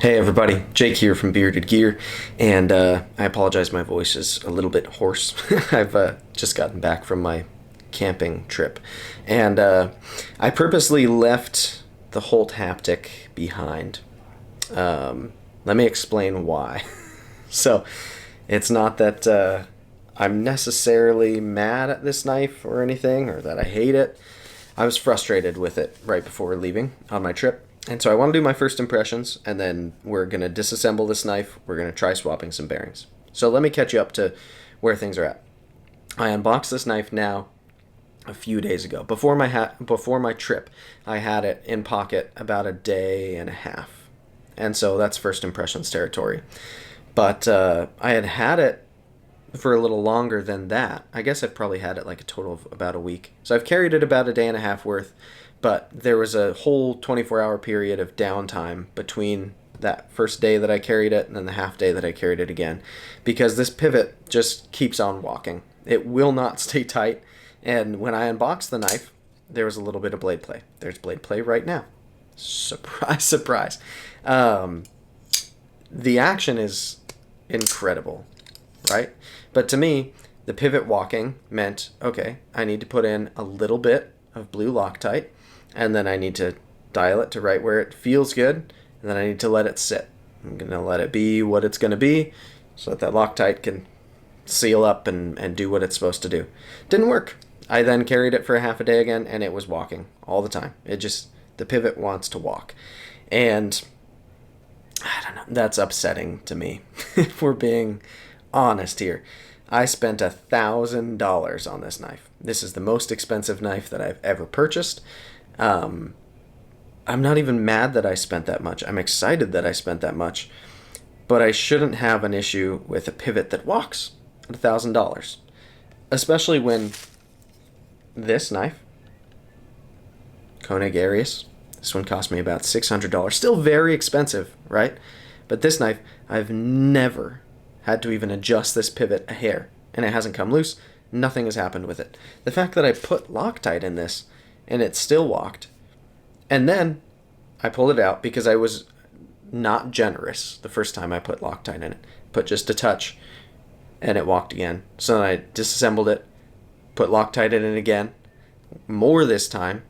Hey everybody, Jake here from Bearded Gear, and I apologize, my voice is a little bit hoarse. I've just gotten back from my camping trip, and I purposely left the Holt Haptic behind. Let me explain why. So, it's not that I'm necessarily mad at this knife or anything, or that I hate it. I was frustrated with it right before leaving on my trip. And so I want to do my first impressions, and then we're going to disassemble this knife. We're going to try swapping some bearings. So let me catch you up to where things are at. I unboxed this knife now a few days ago. Before my trip, I had it in pocket about a day and a half. And so that's first impressions territory. But I had it for a little longer than that. I guess I've probably had it like a total of about a week. So I've carried it about a day and a half worth. But there was a whole 24-hour period of downtime between that first day that I carried it and then the half day that I carried it again, because this pivot just keeps on walking. It will not stay tight. And when I unboxed the knife, there was a little bit of blade play. There's blade play right now. Surprise, surprise. The action is incredible, right? But to me, the pivot walking meant, okay, I need to put in a little bit of blue Loctite, and then I need to dial it to right where it feels good, and then I need to let it sit. I'm going to let it be what it's going to be so that Loctite can seal up and do what it's supposed to do. Didn't work. I then carried it for a half a day again, and it was walking all the time. The pivot wants to walk. And I don't know, that's upsetting to me, if we're being honest here. I spent $1,000 on this knife. This is the most expensive knife that I've ever purchased. I'm not even mad that I spent that much. I'm excited that I spent that much. But I shouldn't have an issue with a pivot that walks at $1,000. Especially when this knife, Koenig Arius, this one cost me about $600. Still very expensive, right? But this knife, I've never had to even adjust this pivot a hair, and it hasn't come loose. Nothing has happened with it. The fact that I put Loctite in this and it still walked, and then I pulled it out because I was not generous the first time I put Loctite in it. Put just a touch and it walked again. So then I disassembled it, put Loctite in it again, more this time,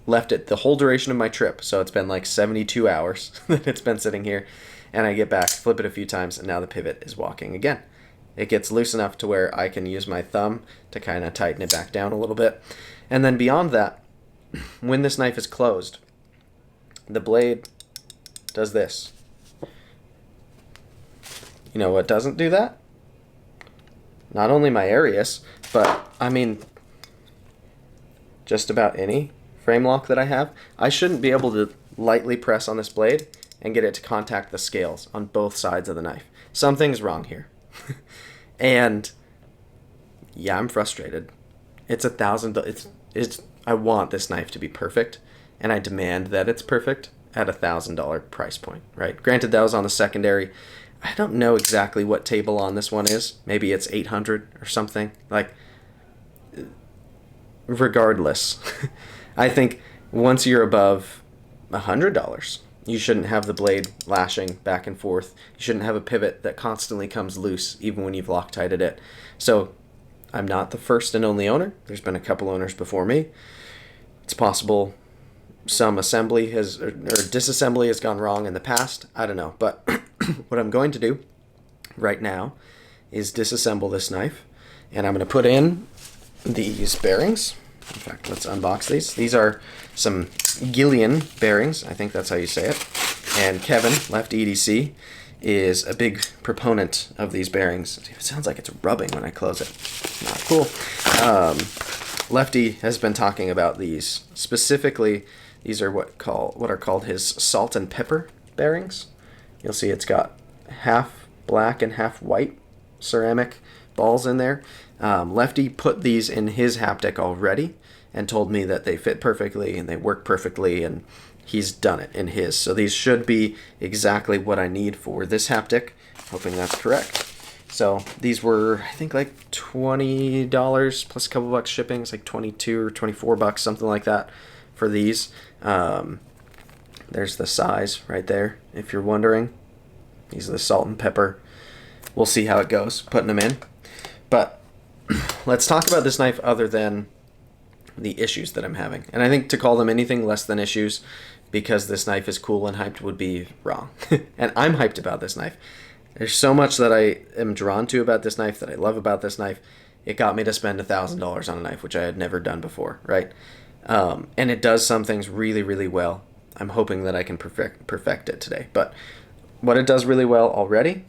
left it the whole duration of my trip. So it's been like 72 hours that it's been sitting here. And I get back, flip it a few times, and now the pivot is walking again. It gets loose enough to where I can use my thumb to kind of tighten it back down a little bit. And then beyond that, when this knife is closed, the blade does this. You know what doesn't do that? Not only my Arius, but I mean, just about any frame lock that I have. I shouldn't be able to lightly press on this blade and get it to contact the scales on both sides of the knife. Something's wrong here. And yeah, I'm frustrated. It's $1,000. I want this knife to be perfect, and I demand that it's perfect at $1,000 price point, right? Granted, that was on the secondary. I don't know exactly what table on this one is. Maybe it's 800 or something. Like, regardless, I think once you're above $100, you shouldn't have the blade lashing back and forth. You shouldn't have a pivot that constantly comes loose even when you've Loctited it. So I'm not the first and only owner. There's been a couple owners before me. It's possible some assembly or disassembly has gone wrong in the past. I don't know. But what I'm going to do right now is disassemble this knife. And I'm going to put in these bearings. In fact, let's unbox these. These are some Gillian bearings. I think that's how you say it. And Kevin, Left EDC, is a big proponent of these bearings. It sounds like it's rubbing when I close it. Not cool. Lefty has been talking about these. Specifically, these are what are called his salt and pepper bearings. You'll see it's got half black and half white ceramic balls in there. Lefty put these in his haptic already and told me that they fit perfectly and they work perfectly, and he's done it in his. So these should be exactly what I need for this haptic. Hoping that's correct. So these were, I think, like $20 plus a couple bucks shipping. It's like 22 or 24 bucks, something like that, for these. There's the size right there, if you're wondering. These are the salt and pepper. We'll see how it goes, putting them in. But let's talk about this knife other than the issues that I'm having. And I think to call them anything less than issues because this knife is cool and hyped would be wrong. And I'm hyped about this knife. There's so much that I am drawn to about this knife, that I love about this knife. It got me to spend $1,000 on a knife, which I had never done before, right? And it does some things really, really well. I'm hoping that I can perfect it today. But what it does really well already,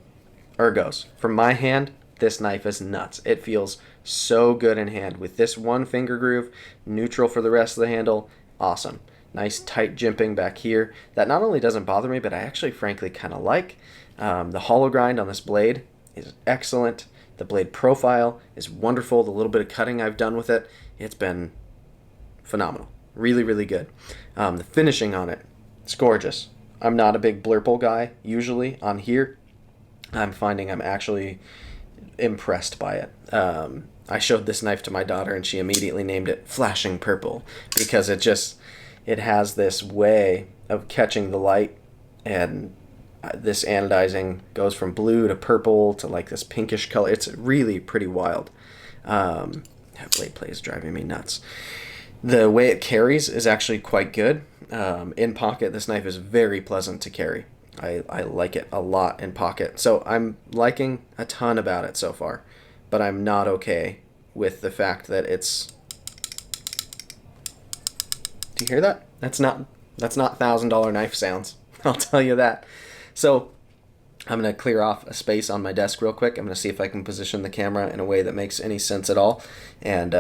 ergos. From my hand, this knife is nuts. It feels so good in hand. With this one finger groove, neutral for the rest of the handle, awesome. Nice tight jimping back here. That not only doesn't bother me, but I actually frankly kind of like. The hollow grind on this blade is excellent. The blade profile is wonderful. The little bit of cutting I've done with it, it's been phenomenal. Really, really good. The finishing on it, it's gorgeous. I'm not a big blurple guy usually on here. I'm finding I'm actually impressed by it. I showed this knife to my daughter and she immediately named it Flashing Purple because it has this way of catching the light, and this anodizing goes from blue to purple to like this pinkish color. It's really pretty wild. That blade play is driving me nuts. The way it carries is actually quite good. In pocket, this knife is very pleasant to carry. I like it a lot in pocket. So I'm liking a ton about it so far, but I'm not okay with the fact that it's... Do you hear that? That's not $1,000 knife sounds. I'll tell you that. So I'm going to clear off a space on my desk real quick. I'm going to see if I can position the camera in a way that makes any sense at all. And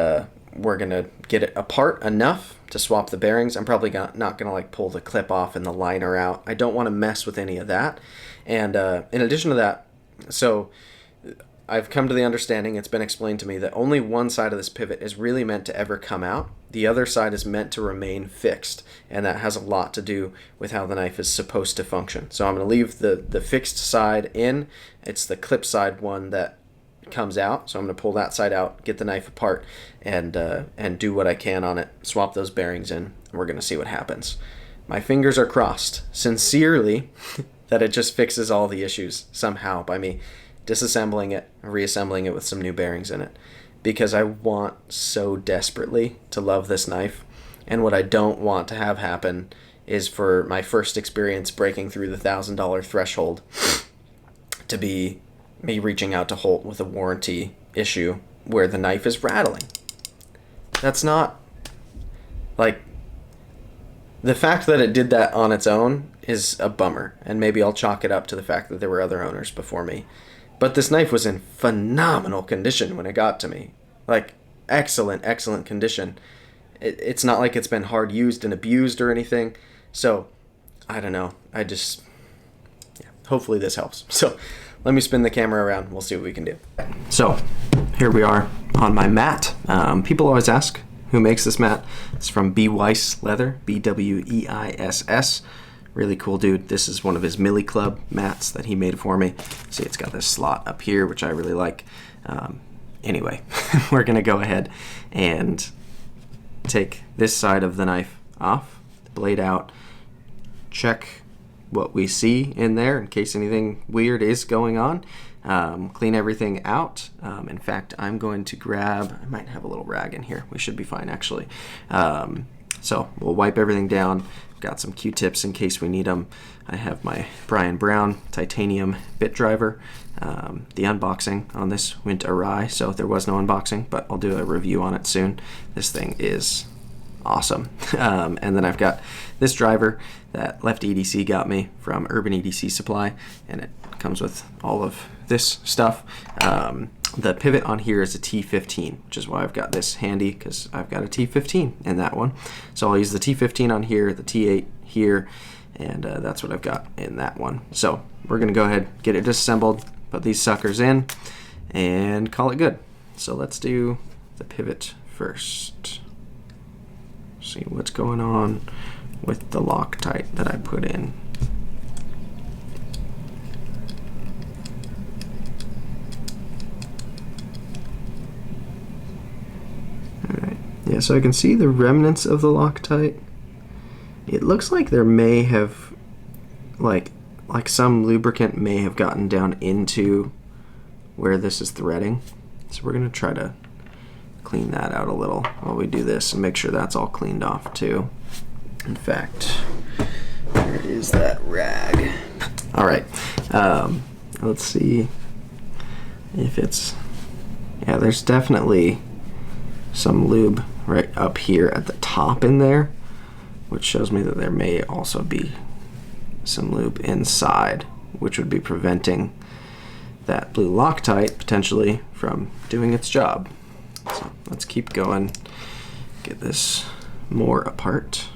we're going to get it apart enough to swap the bearings. I'm probably not going to like pull the clip off and the liner out. I don't want to mess with any of that. And in addition to that, so I've come to the understanding, it's been explained to me, that only one side of this pivot is really meant to ever come out. The other side is meant to remain fixed, and that has a lot to do with how the knife is supposed to function. So I'm going to leave the fixed side in. It's the clip side one that comes out, so I'm going to pull that side out, get the knife apart, and do what I can on it, swap those bearings in, and we're going to see what happens. My fingers are crossed, sincerely, that it just fixes all the issues somehow by me disassembling it, reassembling it with some new bearings in it, because I want so desperately to love this knife. And what I don't want to have happen is for my first experience breaking through the $1,000 threshold to be me reaching out to Holt with a warranty issue where the knife is rattling. That's not, like, the fact that it did that on its own is a bummer, and maybe I'll chalk it up to the fact that there were other owners before me. But this knife was in phenomenal condition when it got to me. Like, excellent, excellent condition. It's not like it's been hard used and abused or anything. So, I don't know. Hopefully this helps. So, let me spin the camera around. We'll see what we can do. So, here we are on my mat. People always ask who makes this mat. It's from B. Weiss Leather, BWEISS. Really cool dude. This is one of his Millie Club mats that he made for me. See, it's got this slot up here, which I really like. Anyway, we're going to go ahead and take this side of the knife off, the blade out, check what we see in there in case anything weird is going on. Clean everything out. In fact, I'm going to grab, I might have a little rag in here. We should be fine, actually. So we'll wipe everything down. Got some Q-tips in case we need them. I have my Brian Brown titanium bit driver. The unboxing on this went awry, so there was no unboxing, but I'll do a review on it soon. This thing is awesome. And then I've got this driver that Left EDC got me from Urban EDC Supply, and it comes with all of this stuff. The pivot on here is a T15, which is why I've got this handy, because I've got a T15 in that one. So I'll use the T15 on here, the T8 here, and that's what I've got in that one. So we're going to go ahead, get it disassembled, put these suckers in, and call it good. So let's do the pivot first. See what's going on with the Loctite that I put in. Alright, yeah, so I can see the remnants of the Loctite It looks like there may have, like some lubricant may have gotten down into where this is threading. So we're going to try to clean that out a little while we do this and make sure that's all cleaned off too. In fact, here is that rag. All right, let's see if it's, yeah, there's definitely some lube right up here at the top in there, which shows me that there may also be some lube inside, which would be preventing that blue Loctite potentially from doing its job. So let's keep going, get this more apart.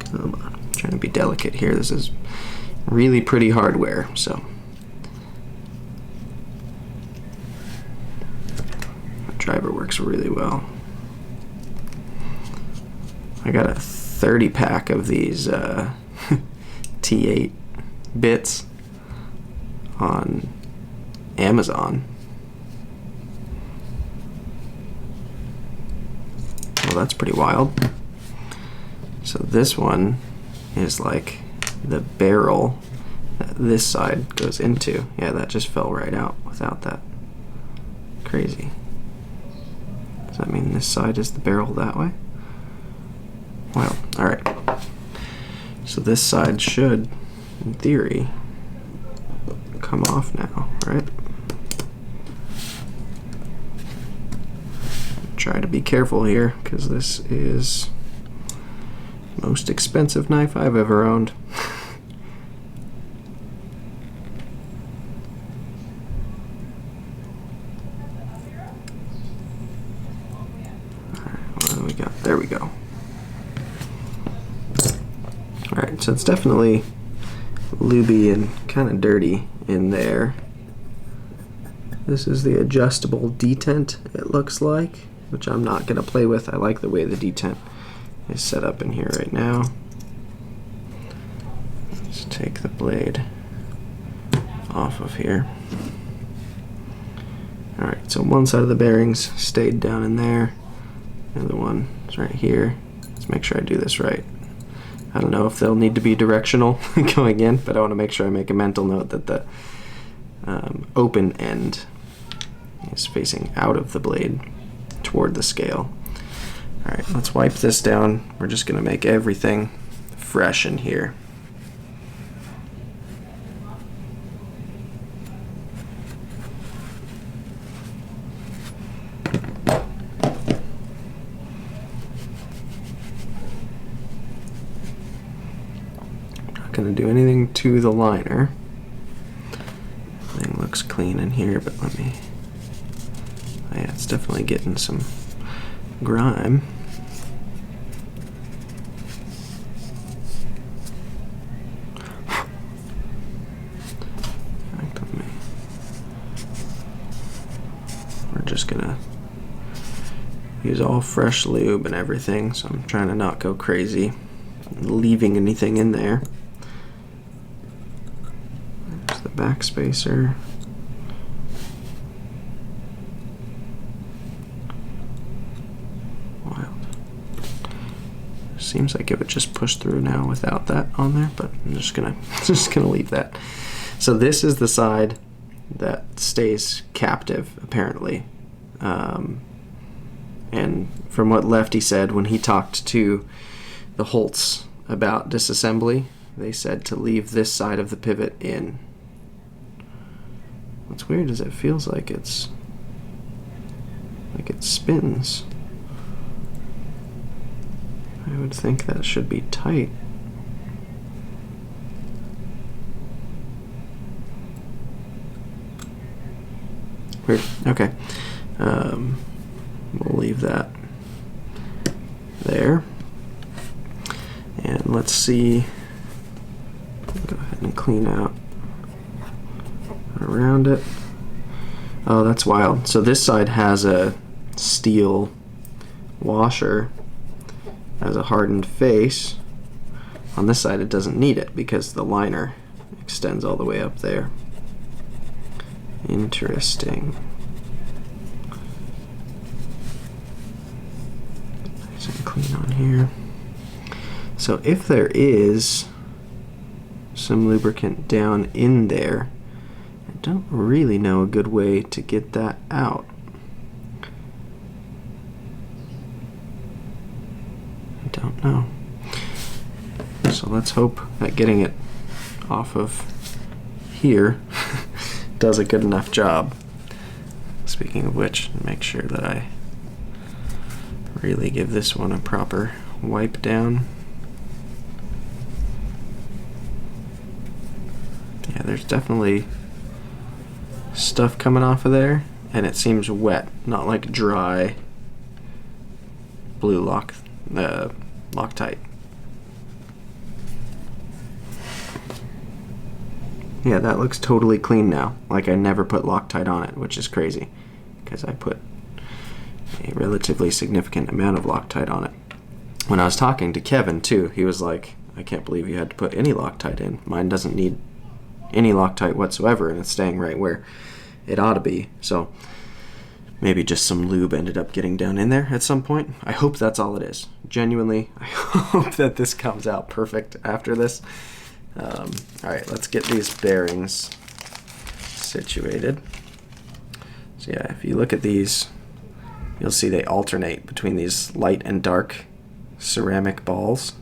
Come on, I'm trying to be delicate here. This is really pretty hardware, so the driver works really well. I got a 30 pack of these T8 bits on Amazon. Well, that's pretty wild. So this one is like the barrel that this side goes into. Yeah, that just fell right out without that. Crazy. Does that mean this side is the barrel that way? Well, alright. So this side should, in theory, come off now, right? Try to be careful here, because this is the most expensive knife I've ever owned. Alright, what do we got? There we go. Alright, so it's definitely lubey and kind of dirty in there. This is the adjustable detent, it looks like, which I'm not going to play with. I like the way the detent is set up in here right now. Let's take the blade off of here. Alright, so one side of the bearings stayed down in there. The other one is right here. Let's make sure I do this right. I don't know if they'll need to be directional going in, but I want to make sure I make a mental note that the open end is facing out of the blade toward the scale. Alright, let's wipe this down. We're just going to make everything fresh in here. Going to do anything to the liner. Everything looks clean in here, but let me, oh yeah, it's definitely getting some grime. We're just gonna use all fresh lube and everything, so I'm trying to not go crazy leaving anything in there. Back spacer. Wild. Seems like it would just push through now without that on there, but I'm just gonna leave that. So this is the side that stays captive, apparently. And from what Lefty said when he talked to the Holts about disassembly, they said to leave this side of the pivot in. What's weird is it feels like it spins. I would think that should be tight. Weird. Okay. We'll leave that there. And let's see. Go ahead and clean out around it. Oh, that's wild. So this side has a steel washer as a hardened face. On this side it doesn't need it because the liner extends all the way up there. Interesting. clean on here. So if there is some lubricant down in there, I don't really know a good way to get that out. I don't know. So let's hope that getting it off of here does a good enough job. Speaking of which, make sure that I really give this one a proper wipe down. Yeah, there's definitely stuff coming off of there, and it seems wet, not like dry blue Loctite. Yeah, that looks totally clean now, like I never put Loctite on it, which is crazy, because I put a relatively significant amount of Loctite on it. When I was talking to Kevin, too, he was like, I can't believe you had to put any Loctite in. Mine doesn't need any Loctite whatsoever, and it's staying right where it ought to be. So maybe just some lube ended up getting down in there at some point. I hope that's all it is. Genuinely, I hope that this comes out perfect after this. All right, let's get these bearings situated. So yeah, if you look at these, you'll see they alternate between these light and dark ceramic balls,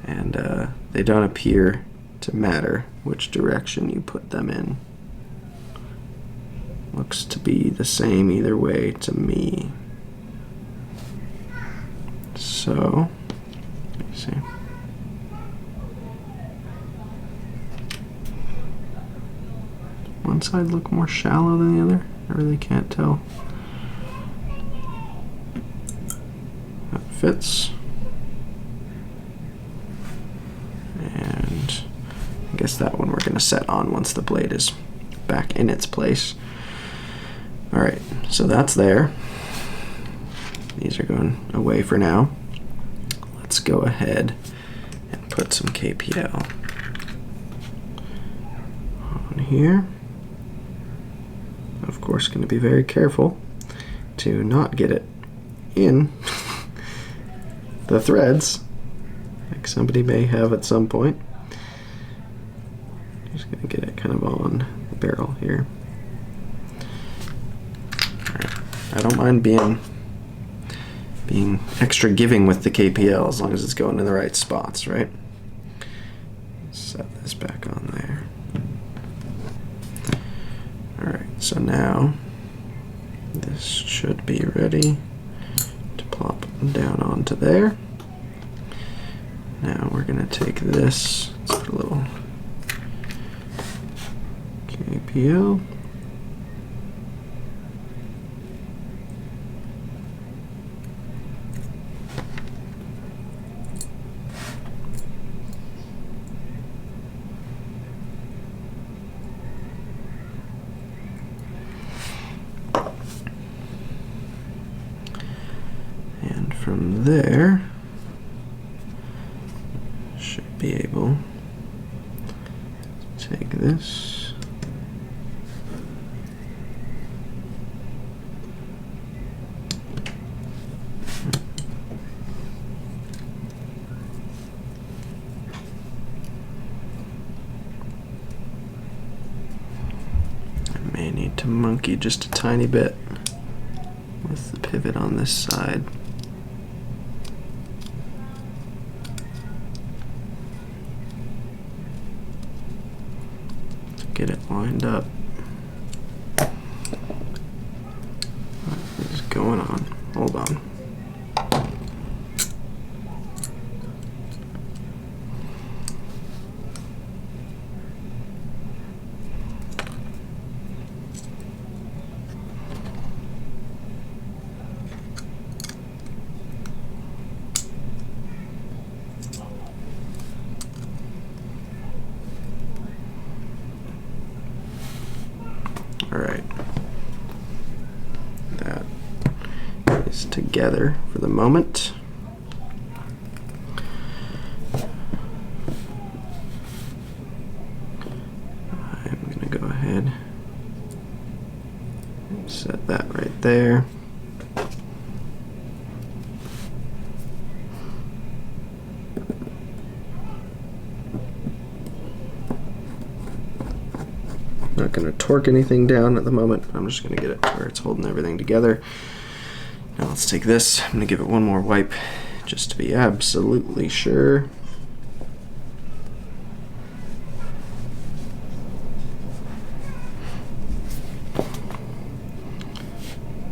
and they don't appear to matter which direction you put them in. Looks to be the same either way to me. So, let me see. One side look more shallow than the other? I really can't tell. That fits. And I guess that one we're going to set on once the blade is back in its place. Alright, so that's there. These are going away for now. Let's go ahead and put some KPL on here. Of course, going to be very careful to not get it in the threads, like somebody may have at some point. Just going to get it kind of on the barrel here. Alright. I don't mind being extra giving with the KPL as long as it's going in the right spots, right? Set this back on there. Alright, so now this should be ready to plop down onto there. Now we're going to take this, let's put a little KPL. From there, should be able to take this I may need to monkey just a tiny bit with the pivot on this side. Get it lined up. What is going on? Hold on. Alright, that is together for the moment. I'm going to go ahead and set that right there. not going to torque anything down at the moment. I'm just going to get it where it's holding everything together. Now let's take this. I'm going to give it one more wipe just to be absolutely sure.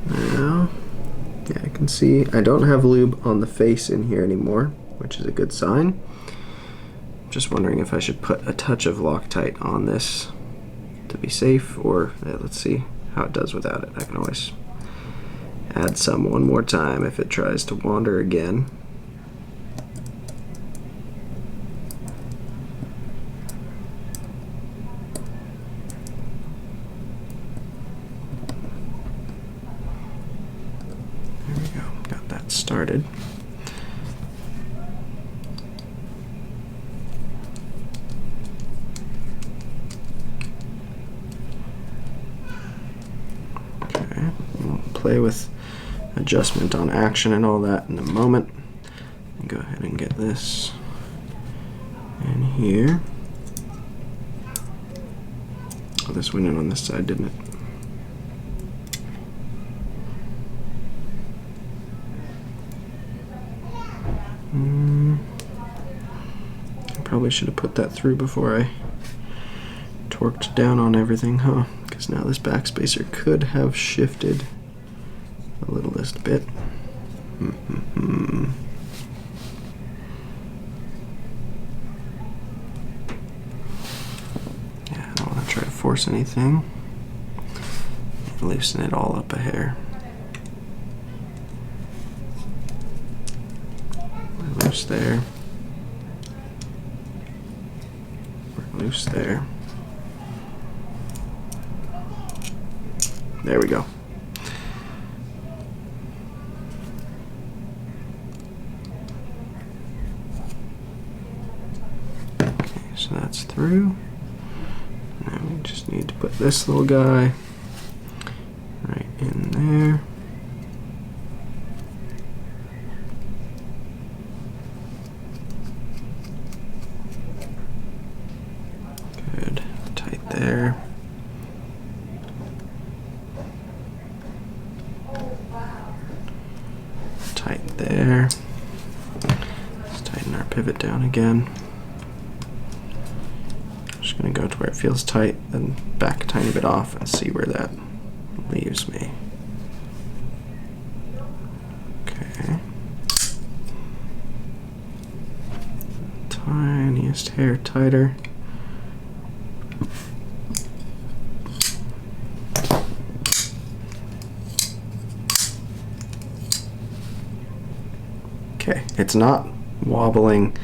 Now, yeah, I can see I don't have lube on the face in here anymore, which is a good sign. Just wondering if I should put a touch of Loctite on this to be safe, or let's see how it does without it. I can always add some one more time if it tries to wander again. There we go, got that started. Play with adjustment on action and all that in a moment. Go ahead and get this in here. Oh, this went in on this side, didn't it? I probably should have put that through before I torqued down on everything, huh? Because now this backspacer could have shifted a littlest bit. Yeah, I don't want to try to force anything. Loosen it all up a hair. We're loose there. We're loose there. There we go. So that's through. Now we just need to put this little guy right in there. Good. Tight there. Tight there. Let's tighten our pivot down again. Just going to go to where it feels tight, then back a tiny bit off and see where that leaves me. Okay. Tiniest hair tighter. Okay, it's not wobbling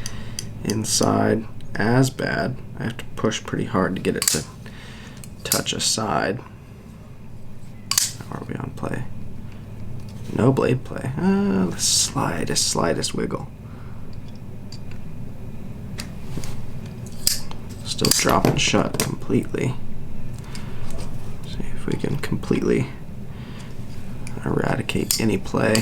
inside as bad. I have to push pretty hard to get it to touch a side. How are we on play? No blade play. The slightest wiggle. Still dropping shut completely. See if we can completely eradicate any play.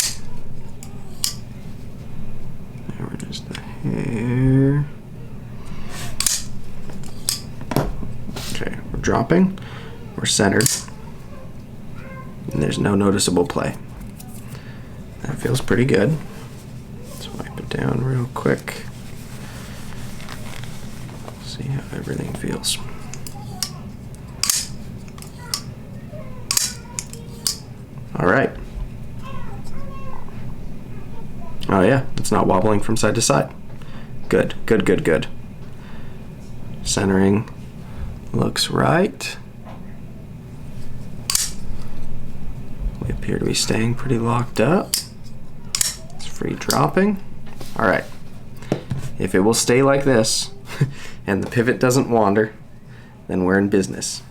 There it is, the hair. Okay, we're dropping, we're centered, and there's no noticeable play. That feels pretty good. Let's wipe it down real quick. See how everything feels. All right. Oh yeah, it's not wobbling from side to side. Good, good, good, good. Centering looks right. We appear to be staying pretty locked up. It's free dropping. All right. If it will stay like this and the pivot doesn't wander, then we're in business.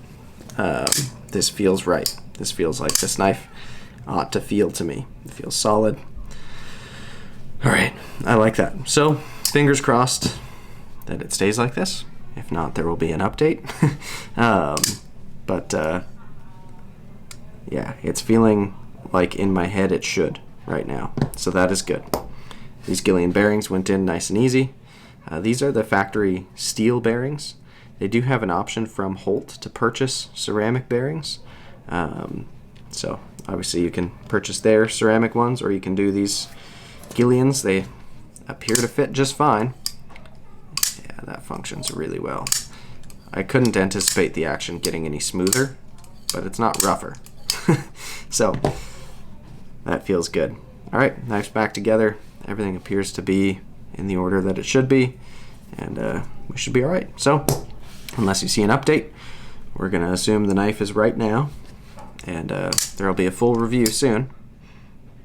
This feels right. This feels like this knife ought to feel to me. It feels solid. All right, I like that. So, fingers crossed that it stays like this. If not, there will be an update. Yeah, it's feeling like in my head it should right now. So that is good. These Gillian bearings went in nice and easy. These are the factory steel bearings, They do have an option from Holt to purchase ceramic bearings. So obviously you can purchase their ceramic ones, or you can do these Gillians. They appear to fit just fine. Yeah, that functions really well. I couldn't anticipate the action getting any smoother, but it's not rougher. So that feels good. All right, knife's back together. Everything appears to be in the order that it should be, and we should be all right. So unless you see an update, we're gonna assume the knife is right now, and there'll be a full review soon.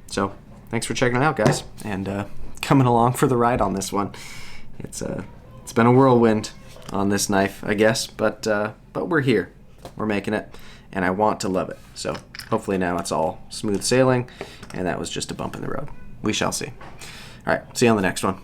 So thanks for checking it out, guys, and coming along for the ride on this one. It's been a whirlwind on this knife, I guess, but we're here. We're making it, and I want to love it. So hopefully now it's all smooth sailing, and that was just a bump in the road. We shall see. All right, see you on the next one.